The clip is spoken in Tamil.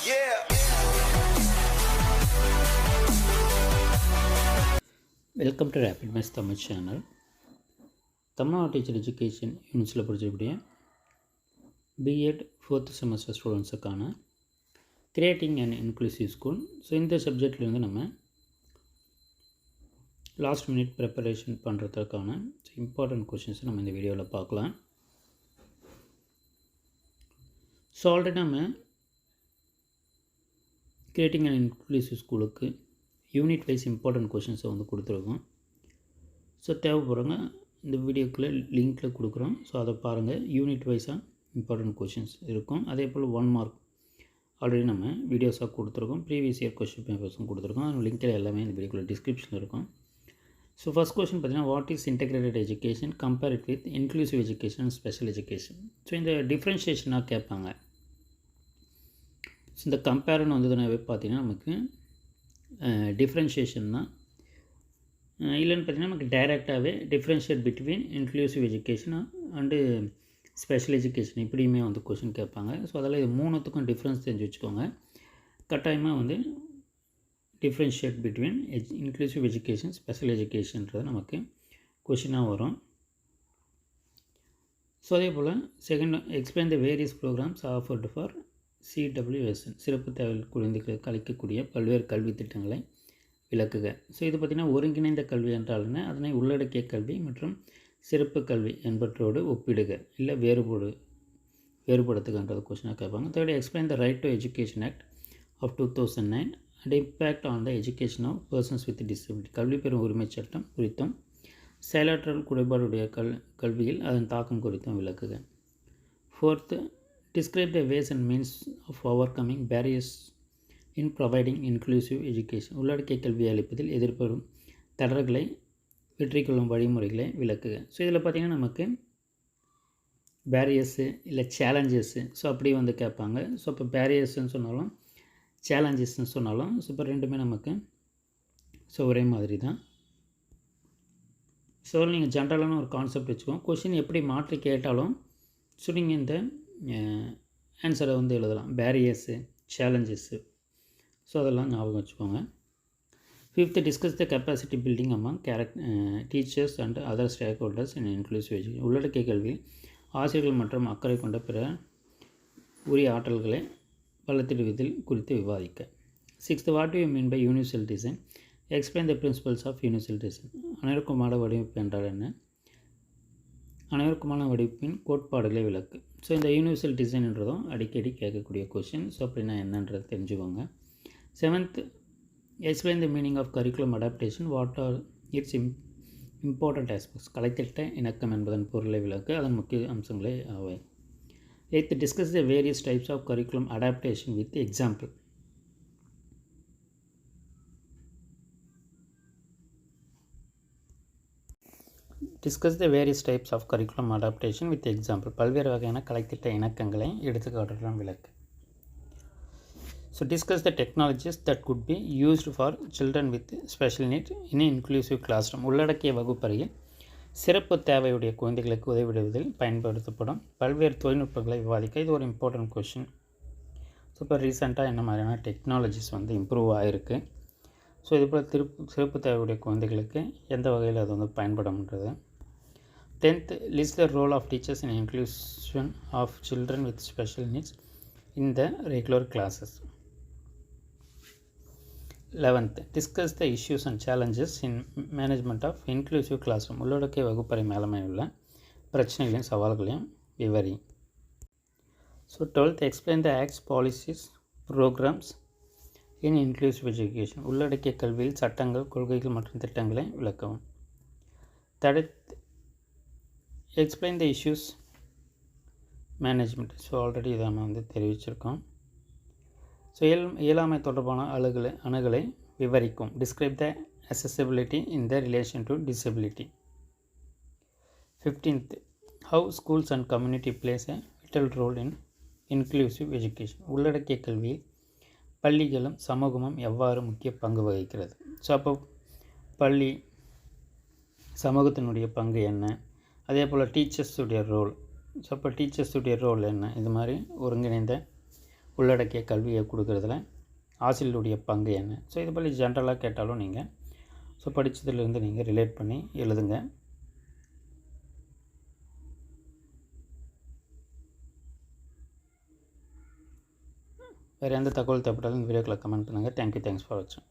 Yeah. Welcome to rapid maths Tamil channel. Tamil Nadu teacher education யூனிட்ஸில் படிச்சக்கூடிய பிஎட் 4th செமஸ்டர் ஸ்டூடெண்ட்ஸுக்கான creating and inclusive school. So இந்த சப்ஜெக்ட்லேருந்து நம்ம லாஸ்ட் மினிட் ப்ரிப்பரேஷன் பண்ணுறதுக்கான இம்பார்ட்டன்ட் கொஷின்ஸை நம்ம இந்த வீடியோவில் பார்க்கலாம். ஸோ ஆல்ரெடி நம்ம கிரியேட்டிங் அண்ட் இன்க்ளூசிவ் ஸ்கூலுக்கு யூனிட் வைஸ் இம்பார்ட்டன்ட் கொஷின்ஸை வந்து கொடுத்துருக்கோம். ஸோ தேவைப்படுறவங்க இந்த வீடியோக்குள்ளே லிங்க்கில் கொடுக்குறோம். ஸோ அதை பாருங்கள். யூனிட் வைஸாக இம்பார்ட்டன்ட் கொஷின்ஸ் இருக்கும். அதே போல் 1 மார்க் ஆல்ரெடி நம்ம வீடியோஸாக கொடுத்துருக்கோம். ப்ரீவியஸ் இயர் கொஷின் பேப்பர்ஸும் கொடுத்துருக்கோம். அந்த லிங்க்கில் எல்லாமே இந்த வீடியோக்குள்ளே டிஸ்கிரிப்ஷனில் இருக்கும். ஸோ ஃபஸ்ட் கொஷின் பார்த்தீங்கன்னா, what is integrated education compare it with inclusive education and special education. So இந்த டிஃப்ரென்ஷியேஷனாக கேட்பாங்க. ஸோ இந்த கம்பேர்னு வந்ததுனாவே பார்த்தீங்கன்னா நமக்கு டிஃப்ரென்ஷியேஷன் தான். இல்லைன்னு பார்த்தீங்கன்னா நமக்கு டைரெக்டாகவே differentiate between inclusive education and special education இப்படியுமே வந்து கொஷின் கேட்பாங்க. ஸோ அதெல்லாம் இது மூணுத்துக்கும் டிஃப்ரென்ஸ் தெரிஞ்சு வச்சுக்கோங்க. கட்டாயமாக வந்து differentiate between inclusive education special எஜுகேஷன்றது நமக்கு கொஷினாக வரும். ஸோ அதே போல் second, explain the various programmes offered for CWSN சிறப்பு தேவை குழந்தைகளுக்கு அளிக்கக்கூடிய பல்வேறு கல்வி திட்டங்களை விளக்குக. ஸோ இது பார்த்திங்கன்னா ஒருங்கிணைந்த கல்வி என்றால் என்ன, அதனை உள்ளடக்கிய கல்வி மற்றும் சிறப்பு கல்வி என்பற்றோடு ஒப்பிடுக இல்லை வேறுபடுத்துகன்றது கொஸ்டினாக கேட்பாங்க. Third, explain the right to education act of 2009 and impact on the education of persons with disability கல்வி பெறும் உரிமை சட்டம் குறித்தும் செயலாற்றல் குறைபாடுடைய கல்வியில் அதன் தாக்கம் குறித்தும் விளக்குக. Fourth, describe the ways and means of overcoming barriers in providing inclusive education உள்ளடக்கிய கல்வி அளிப்பதில் எதிர்ப்படும் தடர்களை வெற்றி கொள்ளும் வழிமுறைகளை விளக்குக. ஸோ இதில் பார்த்திங்கன்னா நமக்கு பேரியர்ஸு இல்லை சேலஞ்சஸ்ஸு ஸோ அப்படி வந்து கேட்பாங்க. ஸோ இப்போ பேரியர்ஸ்ன்னு சொன்னாலும் சேலஞ்சஸ்ன்னு சொன்னாலும் ஸோ இப்போ ரெண்டுமே நமக்கு ஸோ ஒரே மாதிரி தான். ஸோ நீங்கள் ஜென்ரலான ஒரு கான்செப்ட் வச்சுக்கோங்க. கொஷின் எப்படி மாற்றி கேட்டாலும் ஸோ நீங்கள் இந்த ஆன்சரை வந்து எழுதலாம். பேரியர்ஸு சேலஞ்சஸ்ஸு ஸோ அதெல்லாம் ஞாபகம் வச்சுக்கோங்க. Fifth, discuss the capacity building among teachers and other stack holders in inclusive education உள்ளடக்கிய கல்வியில் ஆசிரியர்கள் மற்றும் அக்கறை கொண்ட பிற உரிய ஆற்றல்களை வளர்த்திடுவதில் குறித்து விவாதிக்க. Sixth, what you mean by universal design explain the principles of universal design அனைவருக்குமான வடிவமைப்பு என்றால் என்ன, அனைவருக்குமான வடிவமைப்பின் கோட்பாடுகளை விளக்கு. ஸோ இந்த யூனிவர்சல் டிசைன்ன்றதும் அடிக்கடி கேட்கக்கூடிய கொஷின். ஸோ அப்படின்னா என்னன்றது தெரிஞ்சுக்கோங்க. Seventh, explain the meaning of curriculum adaptation what are its important aspects கலைத்திட்ட இணக்கம் என்பதன் பொருளை விளக்கு, அதன் முக்கிய அம்சங்களே அவை. Eighth, discuss the various types of curriculum adaptation with example. Discuss the various types of curriculum adaptation with example பல்வேறு வகையான கலைத்திட்ட இணக்கங்களை எடுத்துக்காட்டுடன் விளக்கு. So discuss the technologies that could be used for children with special need in inclusive classroom உள்ளடக்கிய வகுப்பறையில் சிறப்பு தேவையுடைய குழந்தைகளுக்கு உதவிடுவதில் பயன்படுத்தப்படும் பல்வேறு தொழில்நுட்பங்களை விவாதிக்க. இது ஒரு இம்பார்ட்டன்ட் கொஷின். ஸோ இப்போ ரீசெண்டாக என்ன மாதிரியான டெக்னாலஜிஸ் வந்து இம்ப்ரூவ் ஆகிருக்கு, ஸோ இது போல் சிறப்பு தேவையுடைய குழந்தைகளுக்கு எந்த வகையில் அது வந்து பயன்படும்ன்றது. 10th, list the role of teachers in inclusion of children with special needs in the regular classes. 11th, discuss the issues and challenges in management of inclusive classroom உள்ளடக்கிய வகுப்பறை மேலாண்மை உள்ள பிரச்சனைகளையும் சவால்களையும் விவரி. So 12th, explain the acts, policies, programs in inclusive education உள்ளடக்கிய கல்வியில் சட்டங்கள், கொள்கைகள் மற்றும் திட்டங்களை விளக்கவும். 13th, explain the issues management. So already இதை நம்ம வந்து தெரிவிச்சிருக்கோம். ஸோ இயலாமை தொடர்பான அணுகலை விவரிக்கும். Describe the accessibility in the relation to disability. 15th, how schools and community plays a vital role in inclusive education உள்ளடக்கிய கல்வியில் பள்ளிகளும் சமூகமும் எவ்வாறு முக்கிய பங்கு வகிக்கிறது. ஸோ அப்போ பள்ளி சமூகத்தினுடைய பங்கு என்ன, அதே போல் டீச்சர்ஸுடைய ரோல். ஸோ அப்போ டீச்சர்ஸுடைய ரோல் என்ன, இது மாதிரி ஒருங்கிணைந்த உள்ளடக்கிய கல்வியை கொடுக்குறதுல ஆசிரியருடைய பங்கு என்ன. ஸோ இது போல் ஜென்ரலாக கேட்டாலும் நீங்கள் ஸோ படித்ததுலேருந்து நீங்கள் ரிலேட் பண்ணி எழுதுங்க. வேறு எந்த தகவல் தேவைப்பட்டாலும் இந்த வீடியோக்களை கமெண்ட் பண்ணுங்கள். தேங்க்யூ, தேங்க்ஸ் ஃபார் வாட்சிங்.